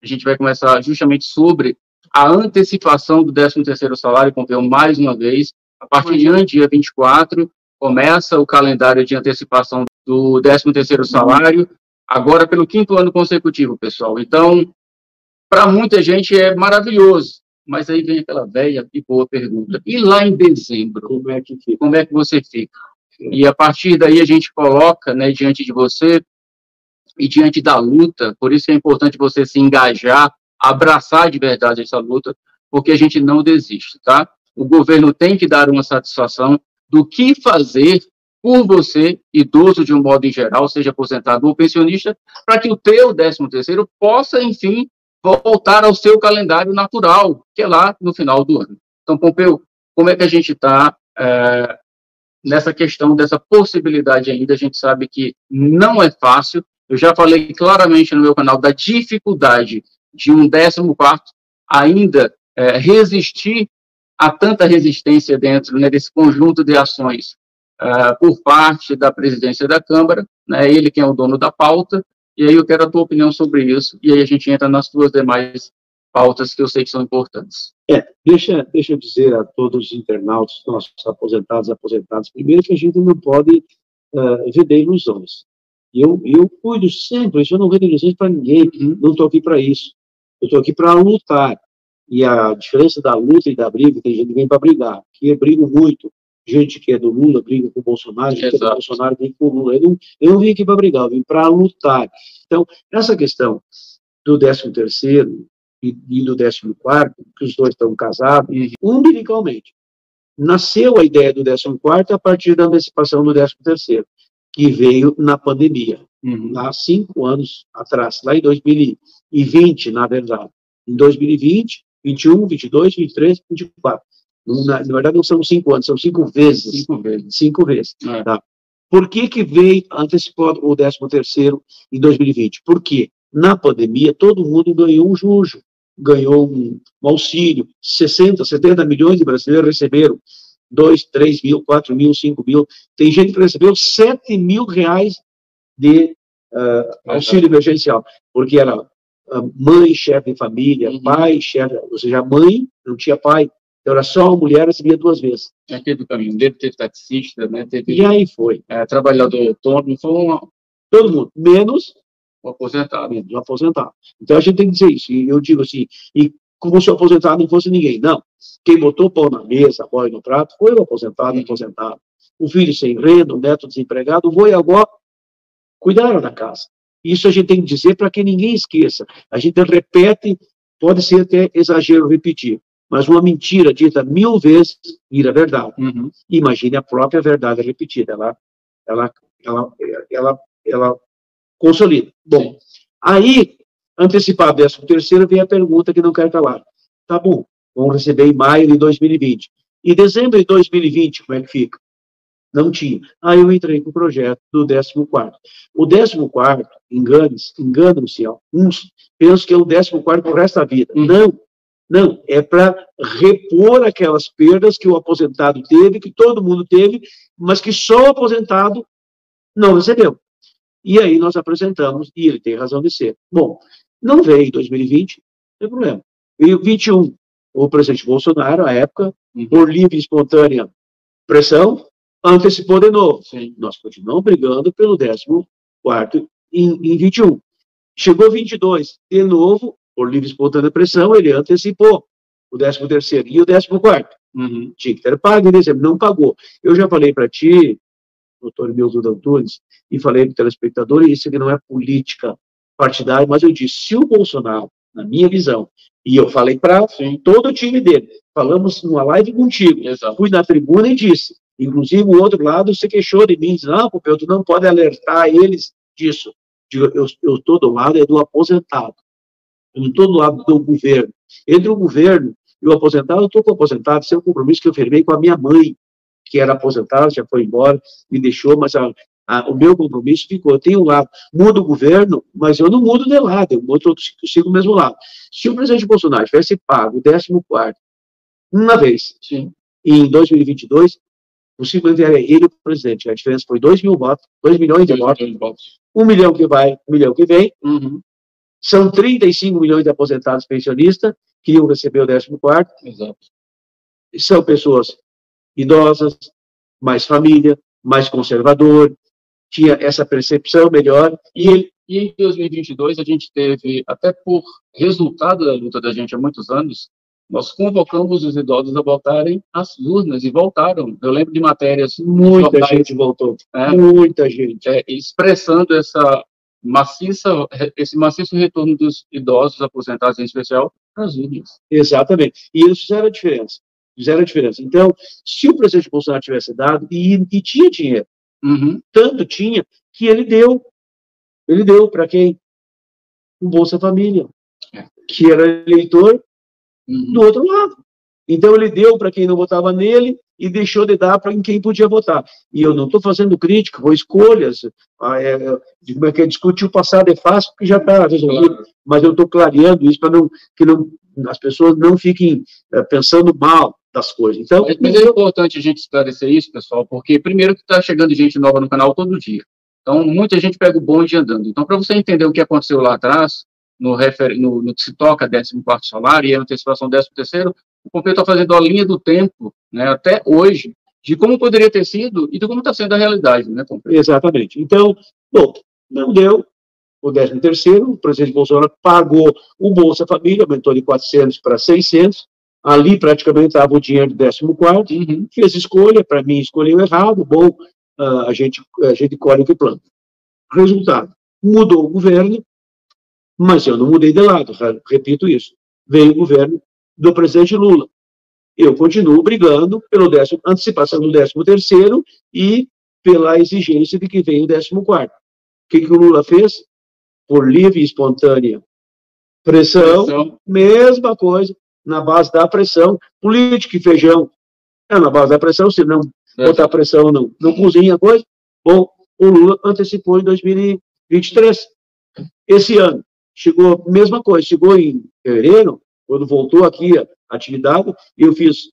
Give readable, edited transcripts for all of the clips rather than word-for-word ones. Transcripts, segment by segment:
A gente vai começar justamente sobre a antecipação do 13º salário, Pompeu, mais uma vez. A partir de dia 24, começa o calendário de antecipação do 13º salário, agora pelo 5º ano consecutivo, pessoal. Então, para muita gente é maravilhoso, mas aí vem aquela velha e boa pergunta. E lá em dezembro, como é que você fica? E a partir daí a gente coloca, né, diante de você e diante da luta, por isso é importante você se engajar, abraçar de verdade essa luta, porque a gente não desiste, tá? O governo tem que dar uma satisfação do que fazer por você, idoso de um modo em geral, seja aposentado ou pensionista, para que o teu 13º possa, enfim, voltar ao seu calendário natural, que é lá no final do ano. Então, Pompeu, como é que a gente está nessa questão dessa possibilidade ainda? A gente sabe que não é fácil. Eu já falei claramente no meu canal da dificuldade de um 14º ainda resistir a tanta resistência dentro, né, desse conjunto de ações por parte da presidência da Câmara, né, ele quem é o dono da pauta, e aí eu quero a tua opinião sobre isso, e aí a gente entra nas duas demais pautas que eu sei que são importantes. Deixa eu dizer a todos os internautas, nossos aposentados, primeiro que a gente não pode vender ilusões. Eu cuido sempre, isso eu não vendo ilusões para ninguém, não estou aqui para isso. Eu estou aqui para lutar. E a diferença da luta e da briga, tem gente que vem para brigar, que eu brigo muito. Gente que é do Lula briga com o Bolsonaro, gente que é do Bolsonaro briga com o Lula. Eu não vim aqui para brigar, eu vim para lutar. Então, essa questão do 13º e do 14º, que os dois estão casados, umbilicalmente. Nasceu a ideia do 14º a partir da antecipação do 13º, que veio na pandemia, há 5 anos atrás, lá em 2020, na verdade. Em 2020, 21, 22, 23, 24. Na verdade, não são 5 anos, são 5 vezes. 5 vezes. Tá? Por que veio antecipado o 13º em 2020? Porque na pandemia todo mundo ganhou um jujo, ganhou um auxílio. 60, 70 milhões de brasileiros receberam 2, 3 mil, 4 mil, 5 mil. Tem gente que recebeu 7 mil reais de auxílio emergencial, porque era mãe, chefe de família, pai, chefe, ou seja, a mãe não tinha pai, então era só a mulher, recebia 2 vezes. Teve caminhoneiro, teve taxista, né? E aí foi. Trabalhador autônomo, todo mundo, menos o aposentado. Menos o aposentado. Então a gente tem que dizer isso, e eu digo assim, e como se o aposentado não fosse ninguém. Não, quem botou pão na mesa, boia no prato, foi o aposentado, o filho sem renda, o neto desempregado, o vô e a avó cuidaram da casa. Isso a gente tem que dizer para que ninguém esqueça. A gente repete, pode ser até exagero repetir, mas uma mentira dita 1000 vezes vira verdade. Imagine a própria verdade repetida. Ela consolida. Bom, aí, antecipado 13º, vem a pergunta que não quero calar. Tá bom, vamos receber em maio de 2020. E dezembro de 2020, como é que fica? Não tinha. Aí eu entrei com o projeto do 14º. O 14º, enganam-se uns, pensam que é o 14º pro resto da vida. Não, é para repor aquelas perdas que o aposentado teve, que todo mundo teve, mas que só o aposentado não recebeu. E aí nós apresentamos, e ele tem razão de ser. Bom, não veio em 2020, não tem problema. Veio em 21, o presidente Bolsonaro, à época, por livre e espontânea pressão, antecipou de novo. Nós continuamos brigando pelo 14º em 21. Chegou 22, de novo, por livre e espontânea pressão, ele antecipou o 13º e o 14º. Tinha que ter pago em dezembro, não pagou. Eu já falei para ti, doutor Milton Antunes, e falei para o telespectador, e isso aqui não é política partidária, mas eu disse, se o Bolsonaro, na minha visão, e eu falei para todo o time dele, falamos numa live contigo, fui na tribuna e disse, inclusive o outro lado se queixou de mim, disse, não, Pompeu, tu não pode alertar eles disso. Eu estou do lado do aposentado, eu não estou do lado do governo. Entre o governo e o aposentado, eu estou com o aposentado, esse é um compromisso que eu firmei com a minha mãe, que era aposentada, já foi embora, me deixou, mas o meu compromisso ficou. Eu tenho um lado, mudo o governo, mas eu não mudo de lado, eu sigo o mesmo lado. Se o presidente Bolsonaro tivesse pago o 14º, uma vez, em 2022, possivelmente era ele o presidente. A diferença foi 2 mil votos, 2 milhões de votos, 1 milhão que vai, 1 milhão que vem, São 35 milhões de aposentados pensionistas que iam receber o 14º. Exato. São pessoas idosas, mais família, mais conservador, tinha essa percepção melhor. E em 2022, a gente teve, até por resultado da luta da gente há muitos anos, nós convocamos os idosos a voltarem às urnas e voltaram. Eu lembro de matérias... Muita gente voltou, muita gente. Expressando esse maciço retorno dos idosos aposentados, em especial, às urnas. Exatamente. E eles fizeram a diferença. Fizeram a diferença. Então, se o presidente Bolsonaro tivesse dado, e tinha dinheiro, tanto tinha, que ele deu para quem? O Bolsa Família, que era eleitor do outro lado. Então, ele deu para quem não votava nele e deixou de dar para quem podia votar. E eu não estou fazendo crítica, vou escolhas. Como é que discutir o passado é fácil, porque já está resolvido. Claro. Mas eu estou clareando isso para que as pessoas não fiquem pensando mal das coisas. Então, mas é importante a gente esclarecer isso, pessoal, porque primeiro que está chegando gente nova no canal todo dia. Então, muita gente pega o bonde andando. Então, para você entender o que aconteceu lá atrás, no que se toca 14º salário e a antecipação 13º, o Pompeu está fazendo a linha do tempo, né, até hoje, de como poderia ter sido e de como está sendo a realidade, né, Pompeu? Exatamente. Então, bom, não deu o 13º, o presidente Bolsonaro pagou o Bolsa Família, aumentou de 400 para 600, ali praticamente estava o dinheiro do 14º, fez escolha, para mim escolheu errado, bom, a gente colhe o que planta. Resultado, mudou o governo, mas eu não mudei de lado, repito isso. Veio o governo do presidente Lula. Eu continuo brigando pela antecipação do 13º e pela exigência de que venha o 14º. O que o Lula fez? Por livre e espontânea pressão, mesma coisa, na base da pressão. Política e feijão é na base da pressão, se não botar pressão, não cozinha a coisa. Bom, o Lula antecipou em 2023. Esse ano, chegou, mesma coisa, chegou em fevereiro, quando voltou aqui a atividade, eu fiz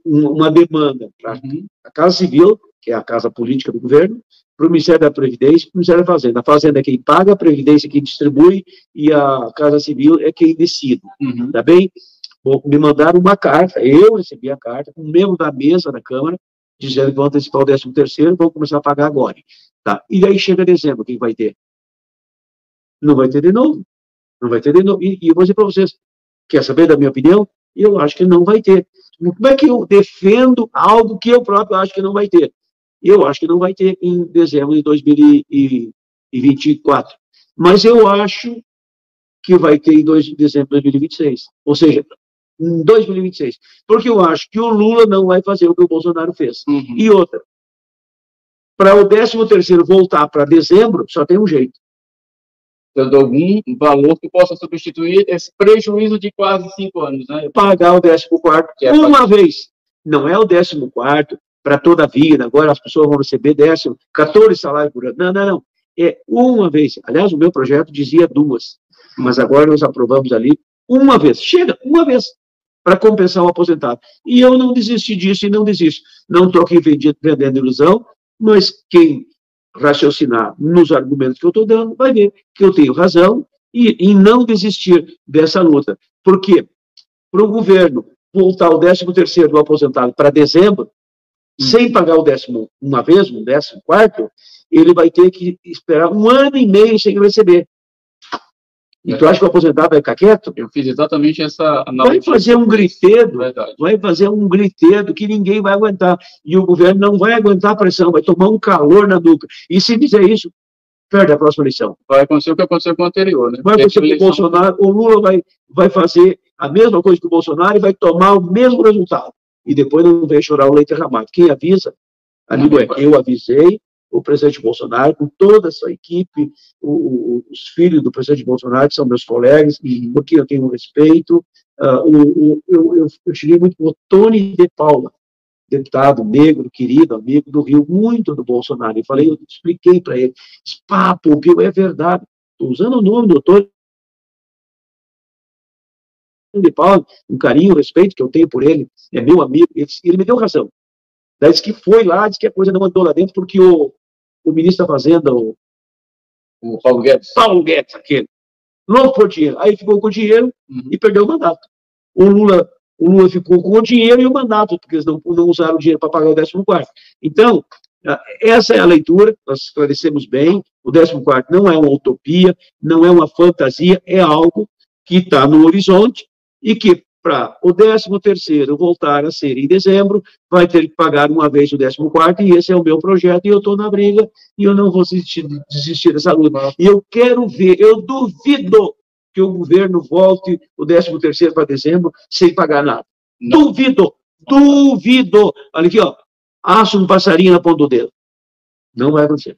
uma demanda para a Casa Civil, que é a casa política do governo, para o Ministério da Previdência e para o Ministério da Fazenda. A Fazenda é quem paga, a Previdência é quem distribui e a Casa Civil é quem decide. Tá bem? Bom, me mandaram uma carta, eu recebi a carta, um membro da mesa da Câmara, dizendo que vão antecipar o 13º, vão começar a pagar agora. Tá? E daí chega dezembro, quem vai ter? Não vai ter de novo. Não vai ter de novo. E eu vou dizer para vocês, quer saber da minha opinião? Eu acho que não vai ter. Como é que eu defendo algo que eu próprio acho que não vai ter? Eu acho que não vai ter em dezembro de 2024. Mas eu acho que vai ter em dezembro de 2026. Ou seja, em 2026. Porque eu acho que o Lula não vai fazer o que o Bolsonaro fez. E outra, para o 13º voltar para dezembro, só tem um jeito. Tendo algum valor que possa substituir esse prejuízo de quase 5 anos, né? Pagar o 14º uma vez. Não é o 14º para toda a vida, agora as pessoas vão receber 14 salários por ano. Não. É uma vez. Aliás, o meu projeto dizia 2, mas agora nós aprovamos ali uma vez. Chega, uma vez, para compensar o aposentado. E eu não desisti disso e não desisto. Não estou aqui vendendo ilusão, mas quem raciocinar nos argumentos que eu estou dando, vai ver que eu tenho razão em não desistir dessa luta. Por quê? Para o governo voltar o 13º do aposentado para dezembro, sem pagar o 10º uma vez, um 14º, ele vai ter que esperar 1 ano e meio sem receber. E tu acha que o aposentado vai ficar quieto? Eu fiz exatamente essa analogia. Vai fazer um gritedo que ninguém vai aguentar. E o governo não vai aguentar a pressão, vai tomar um calor na nuca. E se fizer isso, perde a próxima eleição. Vai acontecer o que aconteceu com o anterior, né? Vai acontecer com o Bolsonaro, o Lula vai fazer a mesma coisa que o Bolsonaro e vai tomar o mesmo resultado. E depois não vem chorar o leite derramado. Quem avisa, amigo, eu avisei o presidente Bolsonaro, com toda a sua equipe, os filhos do presidente Bolsonaro, que são meus colegas, porque eu tenho respeito. Eu cheguei muito com o Tony de Paula, deputado negro, querido, amigo do Rio, muito do Bolsonaro. Eu expliquei para ele, Pompeu, é verdade. Estou usando o nome do Tony de Paula, um carinho, um respeito que eu tenho por ele, é meu amigo, ele me deu razão. Daí disse que foi lá, disse que a coisa não andou lá dentro, porque o ministro da Fazenda, o Paulo Guedes. Paulo Guedes, aquele, louco por dinheiro. Aí ficou com o dinheiro e perdeu o mandato. O Lula ficou com o dinheiro e o mandato, porque eles não usaram o dinheiro para pagar o 14º. Então, essa é a leitura, nós esclarecemos bem, o 14º não é uma utopia, não é uma fantasia, é algo que está no horizonte e que, para o 13º voltar a ser em dezembro, vai ter que pagar uma vez o 14º, e esse é o meu projeto, e eu estou na briga, e eu não vou desistir dessa luta. E eu quero ver, eu duvido que o governo volte o 13º para dezembro sem pagar nada. Não. Duvido. Olha aqui, ó, acho um passarinho na ponta do dedo. Não vai acontecer.